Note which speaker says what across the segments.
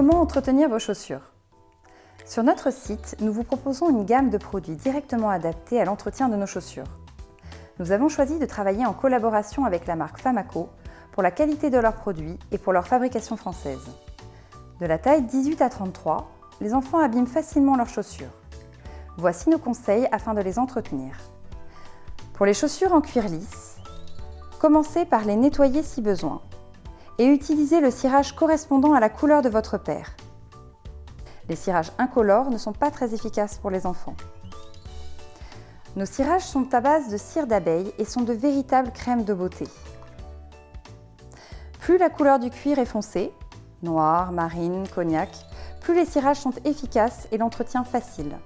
Speaker 1: Comment entretenir vos chaussures? Sur notre site, nous vous proposons une gamme de produits directement adaptés à l'entretien de nos chaussures. Nous avons choisi de travailler en collaboration avec la marque Famaco pour la qualité de leurs produits et pour leur fabrication française. De la taille 18 à 33, les enfants abîment facilement leurs chaussures. Voici nos conseils afin de les entretenir. Pour les chaussures en cuir lisse, commencez par les nettoyer si besoin et utilisez le cirage correspondant à la couleur de votre paire. Les cirages incolores ne sont pas très efficaces pour les enfants. Nos cirages sont à base de cire d'abeille et sont de véritables crèmes de beauté. Plus la couleur du cuir est foncée, noir, marine, cognac, plus les cirages sont efficaces et l'entretien facile.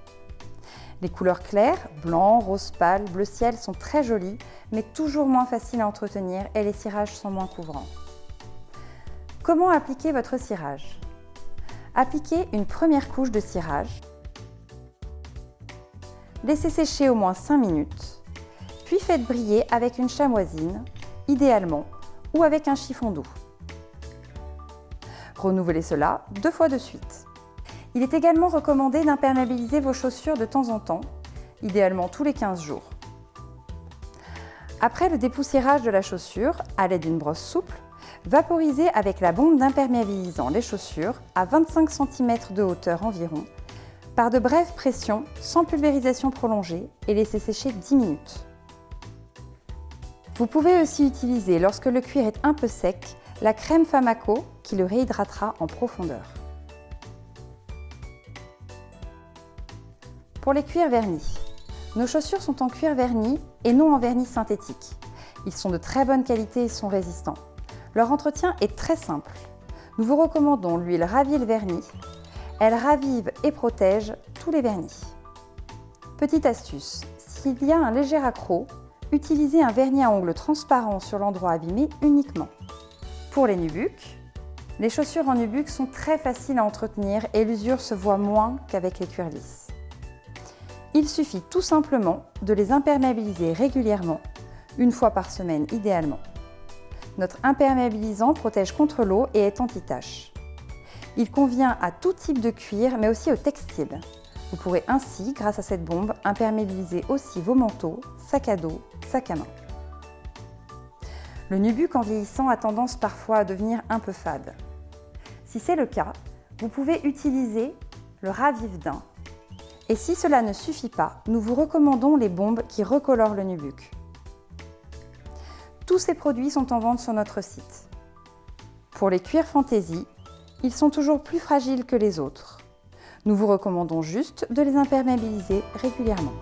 Speaker 1: Les couleurs claires, blanc, rose pâle, bleu ciel sont très jolies, mais toujours moins faciles à entretenir et les cirages sont moins couvrants. Comment appliquer votre cirage? Appliquez une première couche de cirage. Laissez sécher au moins 5 minutes, puis faites briller avec une chamoisine, idéalement, ou avec un chiffon doux. Renouvelez cela 2 fois de suite. Il est également recommandé d'imperméabiliser vos chaussures de temps en temps, idéalement tous les 15 jours. Après le dépoussiérage de la chaussure, à l'aide d'une brosse souple, vaporisez avec la bombe d'imperméabilisant les chaussures à 25 cm de hauteur environ, par de brèves pressions, sans pulvérisation prolongée, et laissez sécher 10 minutes. Vous pouvez aussi utiliser, lorsque le cuir est un peu sec, la crème Famaco qui le réhydratera en profondeur. Pour les cuirs vernis, nos chaussures sont en cuir verni et non en vernis synthétique. Ils sont de très bonne qualité et sont résistants. Leur entretien est très simple. Nous vous recommandons l'huile Ravil Vernis. Elle ravive et protège tous les vernis. Petite astuce, s'il y a un léger accroc, utilisez un vernis à ongles transparent sur l'endroit abîmé uniquement. Pour les nubucks, les chaussures en nubuck sont très faciles à entretenir et l'usure se voit moins qu'avec les cuirs lisses. Il suffit tout simplement de les imperméabiliser régulièrement, une fois par semaine idéalement. Notre imperméabilisant protège contre l'eau et est anti-tache. Il convient à tout type de cuir, mais aussi au textile. Vous pourrez ainsi, grâce à cette bombe, imperméabiliser aussi vos manteaux, sacs à dos, sacs à main. Le nubuck en vieillissant a tendance parfois à devenir un peu fade. Si c'est le cas, vous pouvez utiliser le Ravive-Daim. Et si cela ne suffit pas, nous vous recommandons les bombes qui recolorent le nubuck. Tous ces produits sont en vente sur notre site. Pour les cuirs fantaisie, ils sont toujours plus fragiles que les autres. Nous vous recommandons juste de les imperméabiliser régulièrement.